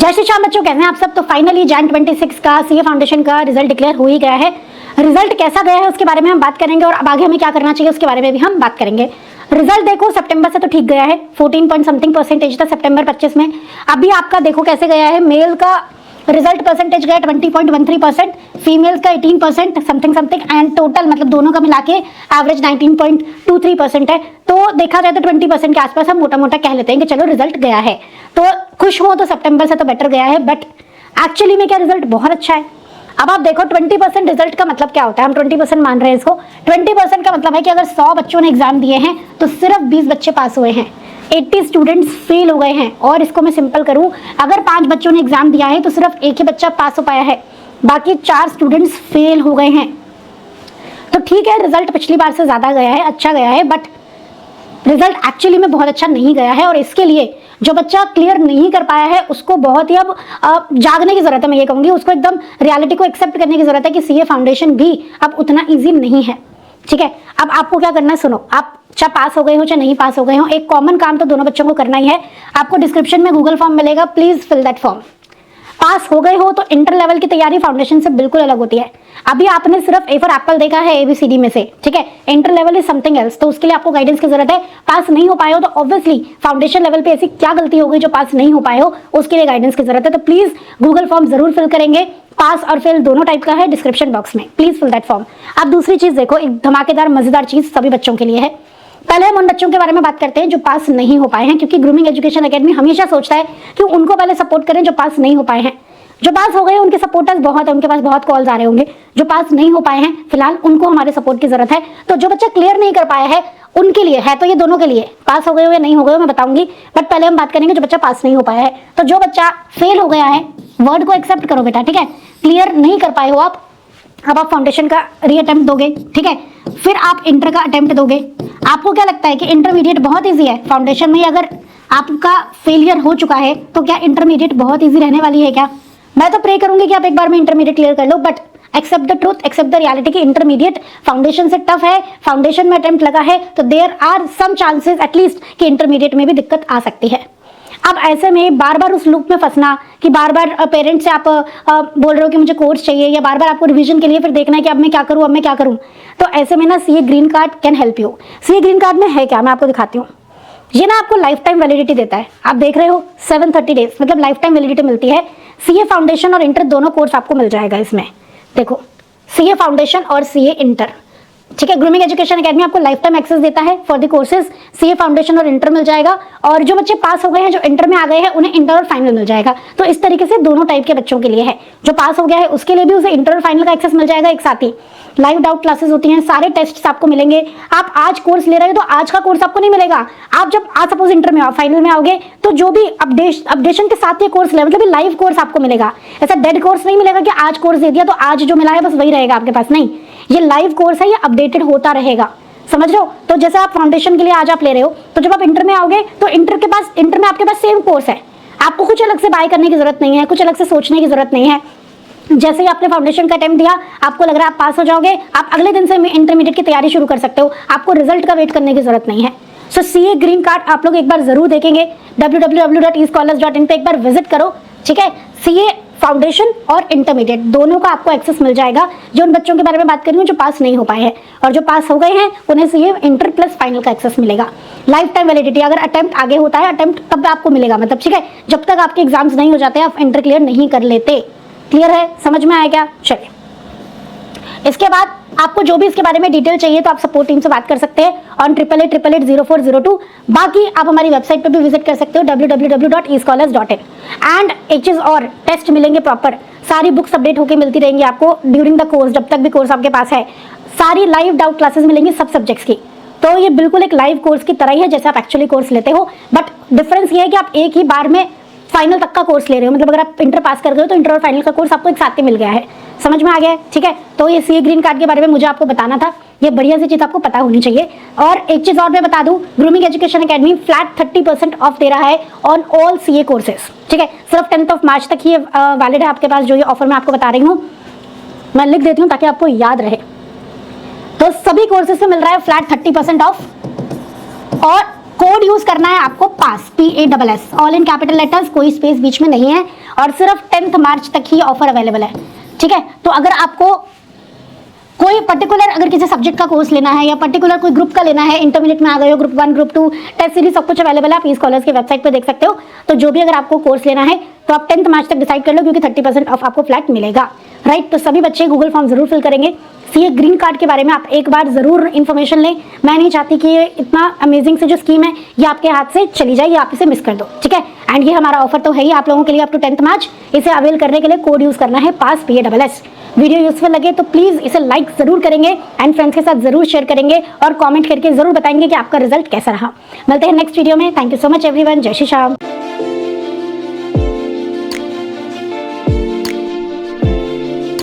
जय श्री श्याम बच्चों, कैसे हैं आप सब। तो फाइनली जैन 26 का सीए फाउंडेशन का रिजल्ट डिक्लेयर हो ही गया है। रिजल्ट कैसा गया है उसके बारे में हम बात करेंगे और अब आगे हमें क्या करना चाहिए उसके बारे में भी हम बात करेंगे। रिजल्ट देखो सितंबर से तो ठीक गया है, 14 पॉइंट समथिंग परसेंटेज था सितंबर 25 में। अभी आपका देखो कैसे गया है। मेल का रिजल्ट परसेंटेज गया 20.13%, फीमेल्स का 18% समथिंग एंड टोटल मतलब दोनों का मिला के एवरेज 19.23% है। तो देखा जाए तो 20% के आसपास हम मोटा मोटा कह लेते हैं कि चलो रिजल्ट गया है। तो खुश हो तो सितंबर से तो बेटर गया है, बट एक्चुअली में क्या रिजल्ट बहुत अच्छा है। अब आप देखो 20% रिजल्ट का मतलब क्या होता है। हम 20% मान रहे हैं इसको। 20% का मतलब है कि अगर 100 बच्चों ने एग्जाम दिए हैं तो सिर्फ 20 बच्चे पास हुए हैं, 80 स्टूडेंट्स फेल हो गए हैं। और इसको मैं सिंपल करूं, अगर 5 बच्चों ने एग्जाम दिया है तो सिर्फ एक ही बच्चा पास हो पाया है, बाकी 4 स्टूडेंट्स फेल हो गए हैं। तो ठीक है, रिजल्ट पिछली बार से ज्यादा गया है, अच्छा गया है, बट रिजल्ट एक्चुअली में बहुत अच्छा नहीं गया है। और इसके लिए जो बच्चा क्लियर नहीं कर पाया है उसको बहुत ही अब जागने की जरूरत है। मैं ये कहूंगी उसको एकदम रियलिटी को एक्सेप्ट करने की जरूरत है कि सीए फाउंडेशन भी अब उतना इजी नहीं है। ठीक है, अब आपको क्या करना है सुनो। आप चाहे पास हो गए हो चाहे नहीं पास हो गए हो, एक कॉमन काम तो दोनों बच्चों को करना ही है। आपको डिस्क्रिप्शन में गूगल फॉर्म मिलेगा, प्लीज फिल दैट फॉर्म। पास हो गए हो तो इंटर लेवल की तैयारी फाउंडेशन से बिल्कुल अलग होती है। अभी आपने सिर्फ ए फॉर एप्पल देखा है ABCD में से, ठीक है। Inter level is something else, तो उसके लिए आपको गाइडेंस की जरूरत है। पास नहीं हो पाए हो तो ऑब्वियसली फाउंडेशन लेवल पे ऐसी क्या गलती हो गई जो पास नहीं हो पाए हो, उसके लिए गाइडेंस की जरूरत है। तो प्लीज गूगल फॉर्म जरूर फिल करेंगे। पास और फेल दोनों टाइप का है डिस्क्रिप्शन बॉक्स में, प्लीज फिल दैट फॉर्म। अब दूसरी चीज देखो, एक धमाकेदार मजेदार चीज सभी बच्चों के लिए है। पहले हम उन बच्चों के बारे में बात करते हैं जो पास नहीं हो पाए हैं, क्योंकि ग्रूमिंग एजुकेशन एकेडमी हमेशा सोचता है कि उनको पहले सपोर्ट करें जो पास नहीं हो पाए हैं। जो पास हो गए हैं उनके सपोर्टर्स बहुत है, उनके पास बहुत कॉल्स आ रहे होंगे। जो पास नहीं हो पाए हैं फिलहाल उनको हमारे सपोर्ट की जरूरत है। तो जो बच्चा क्लियर नहीं कर पाया है उनके लिए है, तो ये दोनों के लिए, पास हो गए हो या नहीं हो गए हो मैं बताऊंगी, बट पहले हम बात करेंगे जो बच्चा पास नहीं हो पाया है। तो जो बच्चा फेल हो गया है वर्ड को एक्सेप्ट करो बेटा, ठीक है। क्लियर नहीं कर पाए हो आप, अब आप फाउंडेशन का रीअटेम्प्ट दोगे, ठीक है। फिर आप इंटर का अटेम्प्ट दोगे। आपको क्या लगता है कि इंटरमीडिएट बहुत ईजी है? फाउंडेशन में अगर आपका फेलियर हो चुका है तो क्या इंटरमीडिएट बहुत ईजी रहने वाली है क्या? मैं तो प्रे करूंगी कि आप एक बार में इंटरमीडिएट क्लियर कर लो, but accept the truth, accept the reality कि इंटरमीडिएट फाउंडेशन से टफ है। फाउंडेशन में अटेम्प्ट लगा है तो there are some chances at least कि इंटरमीडिएट में भी दिक्कत आ सकती है। अब ऐसे में बार बार उस लूप में फंसना कि बार बार पेरेंट्स से आप बोल रहे हो कि मुझे कोर्स चाहिए, या बार बार आपको रिवीजन के लिए फिर देखना है कि अब मैं क्या करूं, अब मैं क्या करूं, तो ऐसे में ना CA green card can help you. CA green card में है क्या, मैं आपको दिखाती हूँ। ये ना आपको लाइफ टाइम वैलिडिटी देता है। आप देख रहे हो 730 डेज मतलब लाइफ टाइम वैलिडिटी मिलती है। सीए फाउंडेशन और इंटर दोनों कोर्स आपको मिल जाएगा इसमें। देखो सीए फाउंडेशन और सीए इंटर, ठीक है। ग्रूमिंग एजुकेशन एकेडमी आपको लाइफ टाइम एक्सेस देता है for the courses. CA foundation और इंटर मिल जाएगा, और जो बच्चे पास हो गए हैं जो इंटर में आ गए हैं उन्हें इंटर और फाइनल मिल जाएगा। तो इस तरीके से दोनों टाइप के बच्चों के लिए है। जो पास हो गया है उसके लिए भी उसे इंटर और फाइनल का एक्सेस मिल जाएगा एक साथ ही। लाइव डाउट क्लासेस होती हैं, सारे टेस्ट आपको मिलेंगे। आप आज कोर्स ले रहे हो तो आज का कोर्स आपको नहीं मिलेगा। आप जब आज सपोज इंटर में आओ, फाइनल में आओगे तो जो भी अपडेशन के साथ ये कोर्स ले, मतलब लाइव कोर्स आपको मिलेगा। ऐसा डेड कोर्स नहीं मिलेगा कि आज कोर्स दे दिया तो आज जो मिला है बस वही रहेगा आपके पास, नहीं। ये लाइव कोर्स है, ये अपडेटेड होता रहेगा, समझ रहे हो। तो जैसे आप फाउंडेशन के लिए आज आप ले रहे हो, तो जब आप इंटर में आओगे तो इंटर में आपके पास सेम कोर्स है। आपको कुछ अलग से बाय करने की जरूरत नहीं है, कुछ अलग से सोचने की जरूरत नहीं है। जैसे ही आपने फाउंडेशन का अटेम्प्ट दिया, आपको लग रहा है आप पास हो जाओगे, आप अगले दिन से इंटरमीडिएट की तैयारी शुरू कर सकते हो। आपको रिजल्ट का वेट करने की जरूरत नहीं है। सो सीए ग्रीन कार्ड आप लोग एक बार जरूर देखेंगे। www.escholars.in पे एक बार विजिट करो, ठीक है। सीए फाउंडेशन और इंटरमीडिएट दोनों का आपको एक्सेस मिल जाएगा। जो उन बच्चों के बारे में बात कर रही हूँ जो पास नहीं हो पाए हैं, और जो पास हो गए हैं उन्हें सीए इंटर प्लस फाइनल का एक्सेस मिलेगा। लाइफ टाइम वैलिडिटी, अगर अटेम्प्ट आगे होता है अटेम्प्ट तब आपको मिलेगा, मतलब ठीक है। जब तक आपके एग्जाम्स नहीं हो जाते आप इंटर क्लियर नहीं कर लेते। क्लियर है, समझ में आया क्या? चलिए, इसके बाद आपको जो भी इसके बारे में डिटेल चाहिए तो आप सपोर्ट टीम से बात कर सकते हैं ऑन 88880402। बाकी आप हमारी वेबसाइट पर भी विजिट कर सकते हो www.escholars.in। एंड एक चीज और, टेस्ट मिलेंगे प्रॉपर, सारी बुक्स अपडेट होकर मिलती रहेंगी आपको ड्यूरिंग द कोर्स, जब तक भी कोर्स आपके पास है। सारी लाइव डाउट क्लासेस मिलेंगी सब सब्जेक्ट्स की। तो ये बिल्कुल एक लाइव कोर्स की तरह ही है जैसे आप एक्चुअली कोर्स लेते हो, बट डिफरेंस ये है कि आप एक ही बार में फाइनल तक का कोर्स ले रहे हो। मतलब अगर आप इंटर पास कर गए हो तो इंटर और फाइनल का कोर्स आपको एक साथ ही मिल गया है। समझ में आ गया है, ठीक है। तो ये सीए ग्रीन कार्ड के बारे में मुझे आपको बताना था, ये बढ़िया सी चीज आपको पता होनी चाहिए। और एक चीज और मैं बता दूं, grooming education academy flat 30% off दे रहा है ऑन ऑल सीए कोर्सेज, ठीक है। सिर्फ 10 मार्च तक ही वैलिड है आपके पास। जो ये ऑफर मैं आपको बता रही हूँ मैं लिख देती हूँ ताकि आपको याद रहे। तो सभी कोर्सेज से मिल रहा है फ्लैट 30% ऑफ, और कोड यूज करना है आपको पास, PASS, all in capital letters, कोई स्पेस बीच में नहीं है, और सिर्फ 10th मार्च तक ही ऑफर अवेलेबल है। ठीक है, तो अगर आपको कोई पर्टिकुलर अगर किसी सब्जेक्ट का कोर्स लेना है या पर्टिकुलर कोई ग्रुप का लेना है, इंटरमीडिएट में आ गए हो, ग्रुप 1 ग्रुप 2 टेस्ट सीरीज सब कुछ अवेलेबल है, आप स्कॉलर्स की वेबसाइट पे देख सकते हो। तो जो भी अगर आपको कोर्स लेना है तो आप 10th मार्च तक डिसाइड कर लो, क्योंकि 30% ऑफ आपको फ्लैट मिलेगा। राइट, तो सभी बच्चे गूगल फॉर्म जरूर फिल करेंगे। सीए ग्रीन कार्ड के बारे में आप एक बार जरूर इन्फॉर्मेशन लें। मैं नहीं चाहती कि ये इतना अमेजिंग से जो स्कीम है ये आपके हाथ से चली जाए, ये आप इसे मिस कर दो। ठीक है, एंड ये हमारा ऑफर तो है ही आप लोगों के लिए अप टू 10th मार्च। इसे अवेल करने के लिए कोड यूज करना है पास, PASS। वीडियो यूजफुल लगे तो प्लीज इसे लाइक जरूर करेंगे एंड फ्रेंड्स के साथ जरूर शेयर करेंगे और कमेंट करके जरूर बताएंगे कि आपका रिजल्ट कैसा रहा। मिलते हैं नेक्स्ट वीडियो में। Thank you so much everyone. जय श्री श्याम।